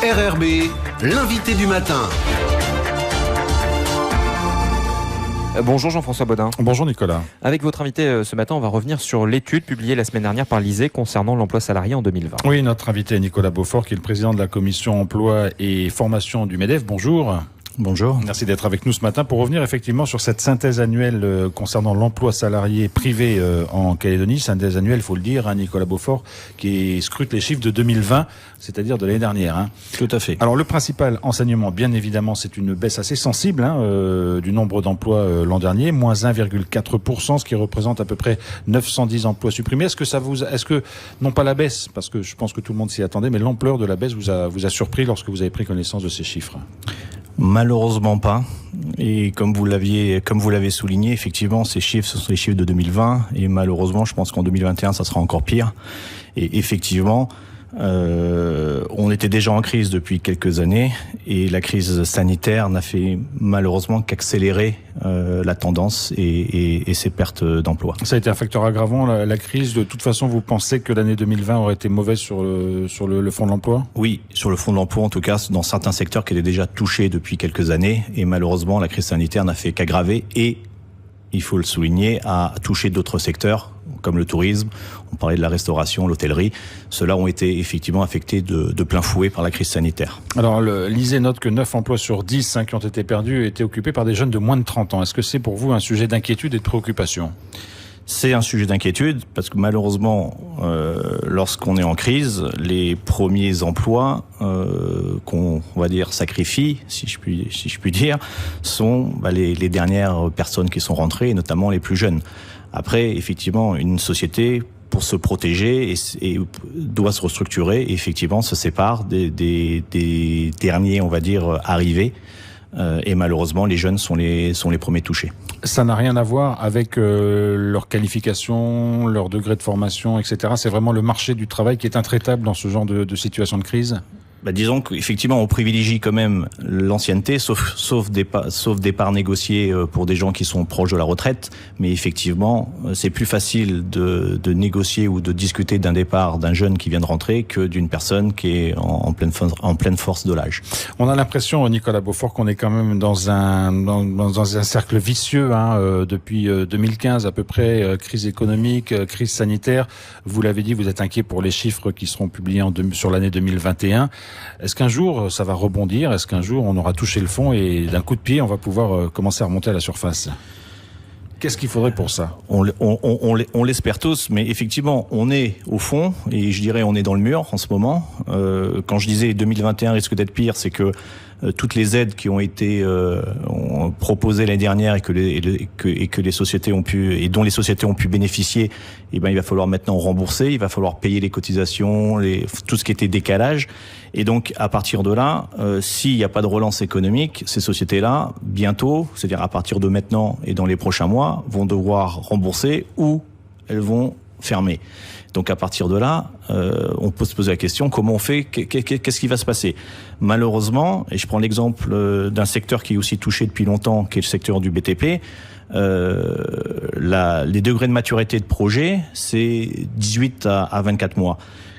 RRB, l'invité du matin. Bonjour Jean-François Bodin. Bonjour Nicolas. Avec votre invité ce matin, on va revenir sur l'étude publiée la semaine dernière par l'ISEE concernant l'emploi salarié en 2020. Oui, notre invité est Nicolas Beaufort, qui est le président de la commission emploi et formation du MEDEF. Bonjour. Bonjour. Merci d'être avec nous ce matin pour revenir effectivement sur cette synthèse annuelle concernant l'emploi salarié privé en Calédonie. Synthèse annuelle, il faut le dire, Nicolas Beaufort, qui scrute les chiffres de 2020, c'est-à-dire de l'année dernière. Tout à fait. Alors le principal enseignement, bien évidemment, c'est une baisse assez sensible du nombre d'emplois l'an dernier, moins 1,4%, ce qui représente à peu près 910 emplois supprimés. Est-ce que non pas la baisse, parce que je pense que tout le monde s'y attendait, mais l'ampleur de la baisse vous a surpris lorsque vous avez pris connaissance de ces chiffres? Malheureusement pas. Et comme vous l'avez souligné, effectivement, ces chiffres, ce sont les chiffres de 2020. Et malheureusement, je pense qu'en 2021, ça sera encore pire. Et effectivement, on était déjà en crise depuis quelques années. Et la crise sanitaire n'a fait malheureusement qu'accélérer la tendance et ces pertes d'emplois. Ça a été un facteur aggravant, la crise. De toute façon, vous pensez que l'année 2020 aurait été mauvaise sur le fond de l'emploi? Oui, sur le fond de l'emploi, en tout cas, dans certains secteurs qui étaient déjà touchés depuis quelques années. Et malheureusement, la crise sanitaire n'a fait qu'aggraver et, il faut le souligner, a touché d'autres secteurs, comme le tourisme. On parlait de la restauration, l'hôtellerie. Ceux-là ont été effectivement affectés de plein fouet par la crise sanitaire. Alors, l'ISEE note que 9 emplois sur 10 qui ont été perdus étaient occupés par des jeunes de moins de 30 ans. Est-ce que c'est pour vous un sujet d'inquiétude et de préoccupation? C'est un sujet d'inquiétude parce que malheureusement, lorsqu'on est en crise, les premiers emplois qu'on va dire sacrifie, si je puis dire, sont les dernières personnes qui sont rentrées, et notamment les plus jeunes. Après, effectivement, une société, pour se protéger, et doit se restructurer et effectivement se sépare des derniers, on va dire, arrivés. Et malheureusement, les jeunes sont les premiers touchés. Ça n'a rien à voir avec leur qualification, leur degré de formation, etc. C'est vraiment le marché du travail qui est intraitable dans ce genre de situation de crise? Disons qu'effectivement, on privilégie quand même l'ancienneté, sauf départ négocié pour des gens qui sont proches de la retraite. Mais effectivement, c'est plus facile de négocier ou de discuter d'un départ d'un jeune qui vient de rentrer que d'une personne qui est en pleine force de l'âge. On a l'impression, Nicolas Beaufort, qu'on est quand même dans un cercle vicieux depuis 2015 à peu près, crise économique, crise sanitaire. Vous l'avez dit, vous êtes inquiet pour les chiffres qui seront publiés sur l'année 2021. Est-ce qu'un jour ça va rebondir? Est-ce qu'un jour on aura touché le fond et d'un coup de pied on va pouvoir commencer à remonter à la surface? Qu'est-ce qu'il faudrait pour ça? On l'espère tous, mais effectivement, on est au fond, et je dirais on est dans le mur en ce moment. Quand je disais 2021 risque d'être pire, c'est que toutes les aides qui ont été proposées l'année dernière et que les sociétés ont pu, et dont les sociétés ont pu bénéficier, il va falloir maintenant rembourser, il va falloir payer les cotisations, tout ce qui était décalage. Et donc, à partir de là, s'il n'y a pas de relance économique, ces sociétés-là, bientôt, c'est-à-dire à partir de maintenant et dans les prochains mois, vont devoir rembourser ou elles vont fermer. Donc à partir de là, on peut se poser la question, comment on fait, qu'est-ce qui va se passer? Malheureusement, et je prends l'exemple d'un secteur qui est aussi touché depuis longtemps, qui est le secteur du BTP, les degrés de maturité de projet, c'est 18 à 24 mois.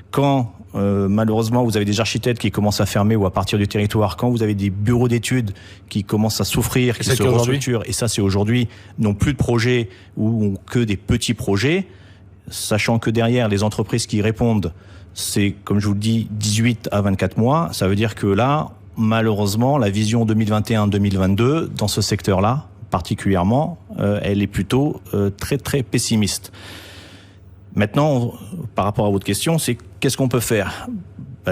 Quand malheureusement vous avez des architectes qui commencent à fermer ou à partir du territoire, quand vous avez des bureaux d'études qui commencent à souffrir, qui se restructurent, et ça c'est aujourd'hui, n'ont plus de projets ou ont que des petits projets, sachant que derrière les entreprises qui répondent, c'est comme je vous le dis 18 à 24 mois, ça veut dire que là, malheureusement, la vision 2021-2022 dans ce secteur-là, particulièrement, elle est plutôt très très pessimiste. Maintenant, par rapport à votre question, c'est qu'est-ce qu'on peut faire?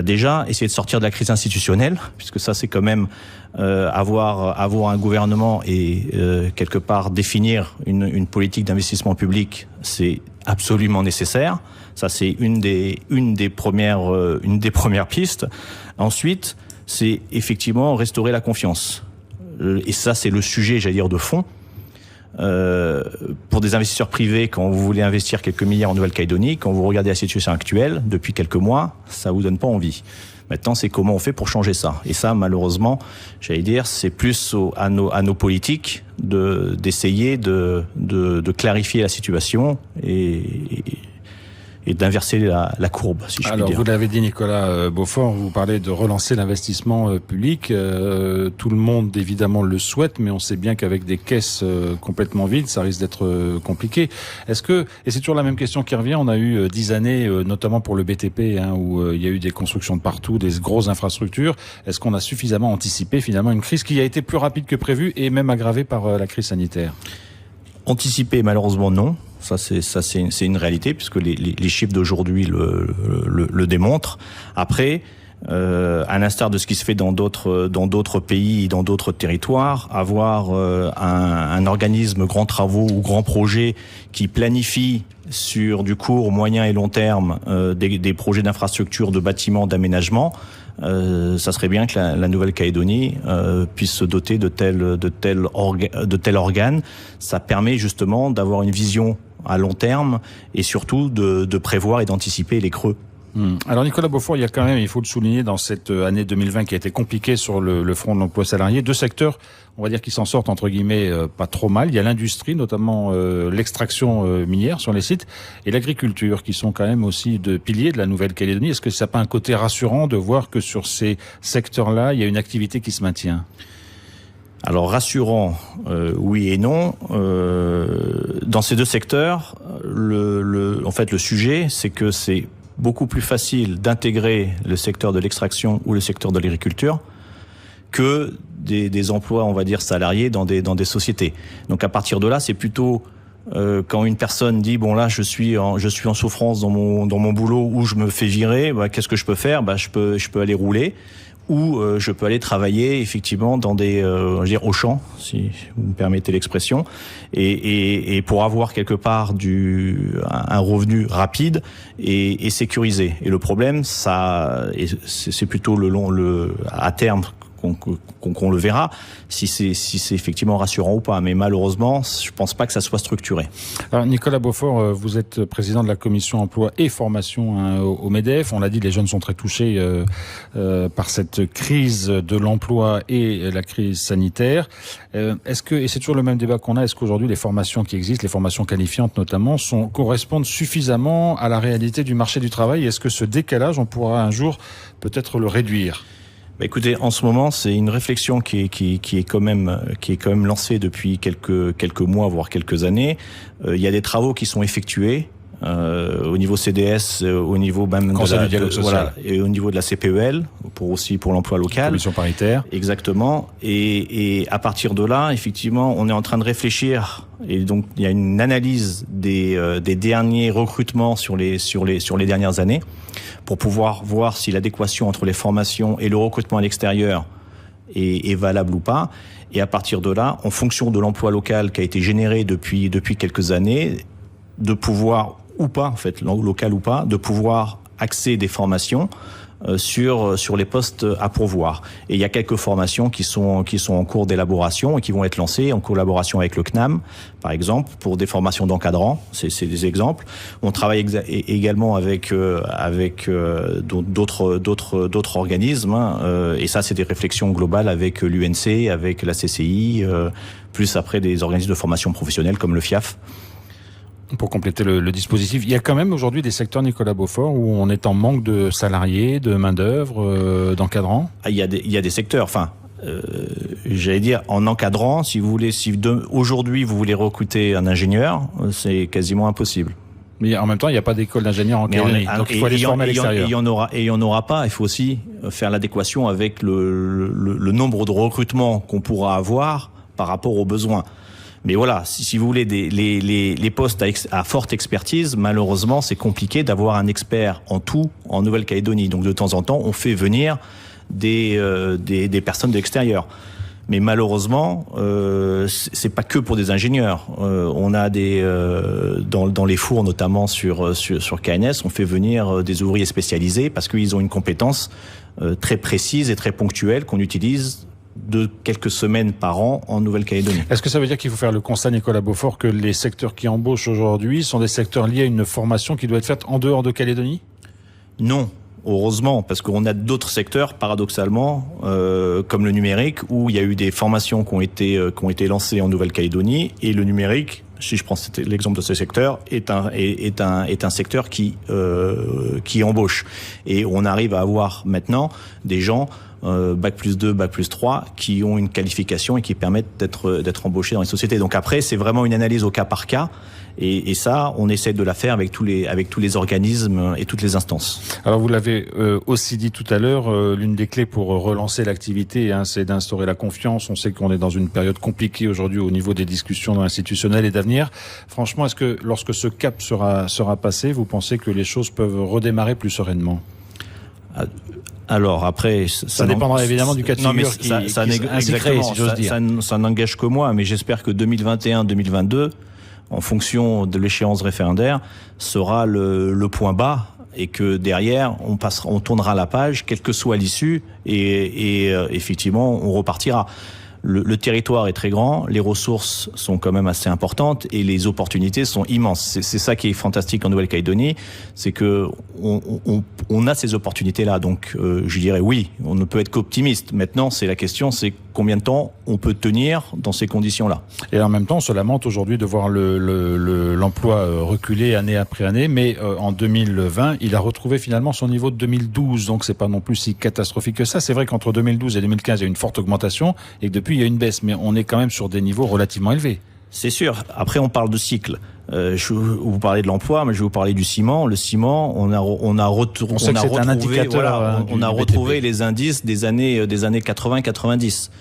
Déjà, essayer de sortir de la crise institutionnelle, puisque ça, c'est quand même avoir un gouvernement et quelque part définir une politique d'investissement public, c'est absolument nécessaire. Ça, c'est une des premières pistes. Ensuite, c'est effectivement restaurer la confiance. Et ça, c'est le sujet, j'allais dire, de fond. Pour des investisseurs privés, quand vous voulez investir quelques milliards en Nouvelle-Calédonie, quand vous regardez la situation actuelle, depuis quelques mois, ça vous donne pas envie. Maintenant, c'est comment on fait pour changer ça. Et ça, malheureusement, j'allais dire, c'est plus à nos politiques d'essayer de clarifier la situation et d'inverser la courbe, si je puis dire. Alors, vous l'avez dit, Nicolas Beaufort, vous parlez de relancer l'investissement public. Tout le monde, évidemment, le souhaite, mais on sait bien qu'avec des caisses complètement vides, ça risque d'être compliqué. Est-ce que, et c'est toujours la même question qui revient, on a eu 10 années, notamment pour le BTP, où il y a eu des constructions de partout, des grosses infrastructures. Est-ce qu'on a suffisamment anticipé, finalement, une crise qui a été plus rapide que prévu et même aggravée par la crise sanitaire? Anticiper, malheureusement, non. Ça c'est une réalité, puisque les chiffres d'aujourd'hui le démontrent. Après, à l'instar de ce qui se fait dans d'autres pays, dans d'autres territoires, avoir un organisme grand travaux ou grand projet qui planifie sur du court, moyen et long terme des projets d'infrastructure, de bâtiments, d'aménagement, ça serait bien que la Nouvelle-Calédonie puisse se doter de tel organe. Ça permet justement d'avoir une vision à long terme et surtout de prévoir et d'anticiper les creux. Alors Nicolas Beaufort, il y a quand même, il faut le souligner, dans cette année 2020 qui a été compliquée sur le front de l'emploi salarié, deux secteurs, on va dire, qui s'en sortent entre guillemets pas trop mal. Il y a l'industrie, notamment l'extraction minière sur les sites, et l'agriculture, qui sont quand même aussi de piliers de la Nouvelle-Calédonie. Est-ce que ça n'a pas un côté rassurant de voir que sur ces secteurs-là, il y a une activité qui se maintient ? Alors rassurant, oui et non. Dans ces deux secteurs, en fait, le sujet, c'est que c'est beaucoup plus facile d'intégrer le secteur de l'extraction ou le secteur de l'agriculture que des emplois, on va dire, salariés dans des sociétés. Donc à partir de là, c'est plutôt quand une personne dit bon là je suis en souffrance dans mon boulot ou je me fais virer, qu'est-ce que je peux faire ? Je peux aller rouler. Ou je peux aller travailler effectivement dans des au champ, si vous me permettez l'expression, et pour avoir quelque part un revenu rapide et sécurisé. Et le problème, c'est plutôt à terme qu'on le verra, si c'est effectivement rassurant ou pas. Mais malheureusement, je pense pas que ça soit structuré. Alors Nicolas Beaufort, vous êtes président de la commission emploi et formation au MEDEF. On l'a dit, les jeunes sont très touchés par cette crise de l'emploi et la crise sanitaire. Est-ce que, et c'est toujours le même débat qu'on a, est-ce qu'aujourd'hui les formations qui existent, les formations qualifiantes notamment, correspondent suffisamment à la réalité du marché du travail? Est-ce que ce décalage, on pourra un jour peut-être le réduire? Écoutez, en ce moment, c'est une réflexion qui est quand même lancée depuis quelques mois, voire quelques années. Il y a des travaux qui sont effectués au niveau CDS, au niveau même du dialogue social, et au niveau de la CPEL, pour l'emploi local. Commission paritaire. Exactement. Et à partir de là, effectivement, on est en train de réfléchir. Et donc, il y a une analyse des derniers recrutements sur les dernières années, pour pouvoir voir si l'adéquation entre les formations et le recrutement à l'extérieur est valable ou pas. Et à partir de là, en fonction de l'emploi local qui a été généré depuis quelques années, de pouvoir ou pas, en fait, local ou pas, de pouvoir axer des formations sur les postes à pourvoir. Et il y a quelques formations qui sont en cours d'élaboration et qui vont être lancées en collaboration avec le CNAM, par exemple, pour des formations d'encadrants. C'est des exemples. On travaille également avec d'autres organismes, et ça, c'est des réflexions globales avec l'UNC, avec la CCI, plus après des organismes de formation professionnelle comme le FIAF. Pour compléter le dispositif, il y a quand même aujourd'hui des secteurs, Nicolas Beaufort, où on est en manque de salariés, de main-d'œuvre, d'encadrants. Il y a des secteurs, j'allais dire, en encadrant, si vous voulez, aujourd'hui vous voulez recruter un ingénieur, c'est quasiment impossible. Mais en même temps, il n'y a pas d'école d'ingénieur en Calédonie, donc il faut aller se former à l'extérieur. Et il y en aura pas, il faut aussi faire l'adéquation avec le nombre de recrutements qu'on pourra avoir par rapport aux besoins. Mais voilà, si vous voulez les postes à forte expertise, malheureusement, c'est compliqué d'avoir un expert en tout en Nouvelle-Calédonie. Donc de temps en temps, on fait venir des personnes de l'extérieur. Mais malheureusement, c'est pas que pour des ingénieurs. On a dans les fours, notamment sur KNS, on fait venir des ouvriers spécialisés parce qu'ils ont une compétence très précise et très ponctuelle qu'on utilise de quelques semaines par an en Nouvelle-Calédonie. Est-ce que ça veut dire qu'il faut faire le constat, Nicolas Beaufort, que les secteurs qui embauchent aujourd'hui sont des secteurs liés à une formation qui doit être faite en dehors de Calédonie ? Non, heureusement, parce qu'on a d'autres secteurs, paradoxalement, comme le numérique, où il y a eu des formations qui ont été lancées en Nouvelle-Calédonie, et le numérique si je prends l'exemple de ce secteur, est un secteur qui embauche. Et on arrive à avoir maintenant des gens Bac+2, Bac+3 qui ont une qualification et qui permettent d'être embauchés dans les sociétés. Donc après, c'est vraiment une analyse au cas par cas. Et ça, on essaie de la faire avec tous les organismes et toutes les instances. Alors vous l'avez aussi dit tout à l'heure, l'une des clés pour relancer l'activité, c'est d'instaurer la confiance. On sait qu'on est dans une période compliquée aujourd'hui au niveau des discussions institutionnelles et d'avenir. Franchement, est-ce que lorsque ce cap sera passé, vous pensez que les choses peuvent redémarrer plus sereinement ? Alors après, ça dépendra évidemment du cas de figure qui ainsi créé, si j'ose dire. Ça n'engage que moi, mais j'espère que 2021-2022, en fonction de l'échéance référendaire, sera le point bas et que derrière, on tournera la page, quelle que soit l'issue, et effectivement, on repartira. Le territoire est très grand, les ressources sont quand même assez importantes et les opportunités sont immenses. C'est ça qui est fantastique en Nouvelle-Calédonie, c'est que on a ces opportunités-là. Donc, je dirais oui, on ne peut être qu'optimiste. Maintenant, la question, c'est combien de temps on peut tenir dans ces conditions-là. Et en même temps, on se lamente aujourd'hui de voir l'emploi reculer année après année, mais en 2020, il a retrouvé finalement son niveau de 2012, donc c'est pas non plus si catastrophique que ça. C'est vrai qu'entre 2012 et 2015, il y a eu une forte augmentation et que depuis, il y a une baisse, mais on est quand même sur des niveaux relativement élevés. C'est sûr. Après, on parle de cycle. Vous parlez de l'emploi, mais je vais vous parler du ciment. Le ciment, on a retrouvé les indices des années 80-90.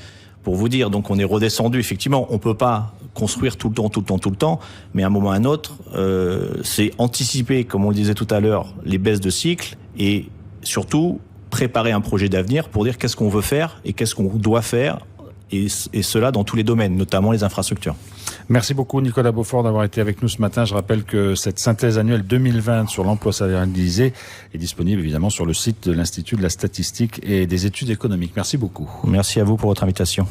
Pour vous dire, donc on est redescendu. Effectivement, on peut pas construire tout le temps, mais à un moment ou à un autre, c'est anticiper, comme on le disait tout à l'heure, les baisses de cycle et surtout préparer un projet d'avenir pour dire qu'est-ce qu'on veut faire et qu'est-ce qu'on doit faire. Et cela dans tous les domaines, notamment les infrastructures. Merci beaucoup Nicolas Beaufort d'avoir été avec nous ce matin. Je rappelle que cette synthèse annuelle 2020 sur l'emploi salarialisé est disponible évidemment sur le site de l'Institut de la statistique et des études économiques. Merci beaucoup. Merci à vous pour votre invitation.